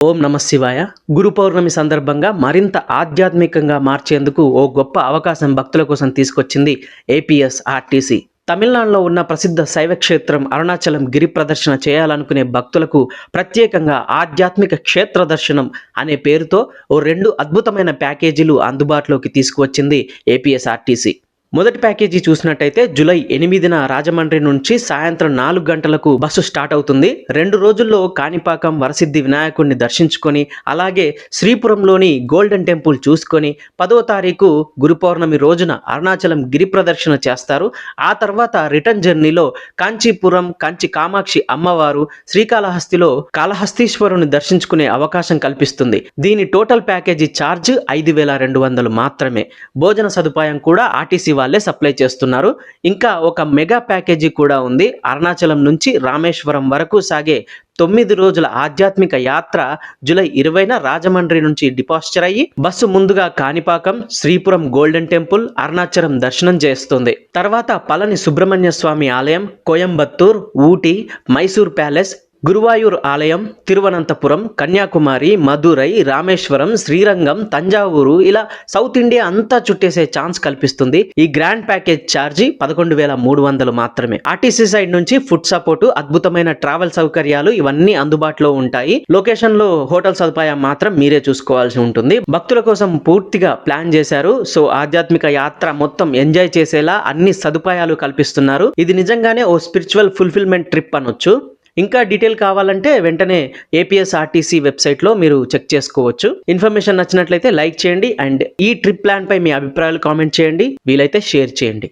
ఓం నమ శివాయ. గురు పౌర్ణమి సందర్భంగా మరింత ఆధ్యాత్మికంగా మార్చేందుకు ఓ గొప్ప అవకాశం భక్తుల కోసం తీసుకొచ్చింది ఏపీఎస్ఆర్టీసీ. తమిళనాడులో ఉన్న ప్రసిద్ధ శైవ క్షేత్రం అరుణాచలం గిరి ప్రదర్శన చేయాలనుకునే భక్తులకు ప్రత్యేకంగా ఆధ్యాత్మిక క్షేత్ర దర్శనం అనే పేరుతో ఓ 2 అద్భుతమైన ప్యాకేజీలు అందుబాటులోకి తీసుకువచ్చింది ఏపీఎస్ఆర్టీసీ. మొదటి ప్యాకేజీ చూసినట్టయితే జూలై 8న రాజమండ్రి నుంచి సాయంత్రం 4 గంటలకు బస్సు స్టార్ట్ అవుతుంది. 2 రోజుల్లో కాణిపాకం వరసిద్ధి వినాయకుడిని దర్శించుకొని అలాగే శ్రీపురంలోని గోల్డెన్ టెంపుల్ చూసుకొని 10వ తారీఖు గురు పౌర్ణమి రోజున అరుణాచలం గిరి ప్రదర్శన చేస్తారు. ఆ తర్వాత రిటర్న్ జర్నీలో కాంచీపురం కంచి కామాక్షి అమ్మవారు, శ్రీకాళహస్తిలో కాళహస్తీశ్వరుని దర్శించుకునే అవకాశం కల్పిస్తుంది. దీని టోటల్ ప్యాకేజీ ఛార్జ్ 5,200 మాత్రమే. భోజన సదుపాయం కూడా ఆర్టీసీ వాళ్ళే సప్లై చేస్తున్నారు. ఇంకా ఒక మెగా ప్యాకేజీ కూడా ఉంది. అరుణాచలం నుంచి రామేశ్వరం వరకు సాగే 9 రోజుల ఆధ్యాత్మిక యాత్ర జూలై 20న రాజమండ్రి నుంచి డిపాస్చర్ అయ్యి బస్సు ముందుగా కాణిపాకం, శ్రీపురం గోల్డెన్ టెంపుల్, అరుణాచలం దర్శనం చేస్తుంది. తర్వాత పళని సుబ్రహ్మణ్య స్వామి ఆలయం, కోయంబత్తూర్, ఊటీ, మైసూర్ ప్యాలెస్, గురువాయూర్ ఆలయం, తిరువనంతపురం, కన్యాకుమారి, మదురై, రామేశ్వరం, శ్రీరంగం, తంజావూరు ఇలా సౌత్ ఇండియా అంతా చుట్టేసే ఛాన్స్ కల్పిస్తుంది. ఈ గ్రాండ్ ప్యాకేజ్ ఛార్జీ 11,300 మాత్రమే. ఆర్టీసీ సైడ్ నుంచి ఫుడ్ సపోర్టు, అద్భుతమైన ట్రావెల్ సౌకర్యాలు ఇవన్నీ అందుబాటులో ఉంటాయి. లొకేషన్ లో హోటల్ సదుపాయం మాత్రం మీరే చూసుకోవాల్సి ఉంటుంది. భక్తుల కోసం పూర్తిగా ప్లాన్ చేశారు. సో ఆధ్యాత్మిక యాత్ర మొత్తం ఎంజాయ్ చేసేలా అన్ని సదుపాయాలు కల్పిస్తున్నారు. ఇది నిజంగానే ఓ స్పిరిచువల్ ఫుల్ఫిల్మెంట్ ట్రిప్ అనొచ్చు. ఇంకా డీటెయిల్ కావాలంటే వెంటనే ఏపీఎస్ఆర్టీసీ వెబ్సైట్లో మీరు చెక్ చేసుకోవచ్చు. ఇన్ఫర్మేషన్ నచ్చినట్లయితే లైక్ చేయండి అండ్ ఈ ట్రిప్ ప్లాన్ పై మీ అభిప్రాయాలు కామెంట్ చేయండి. వీలైతే షేర్ చేయండి.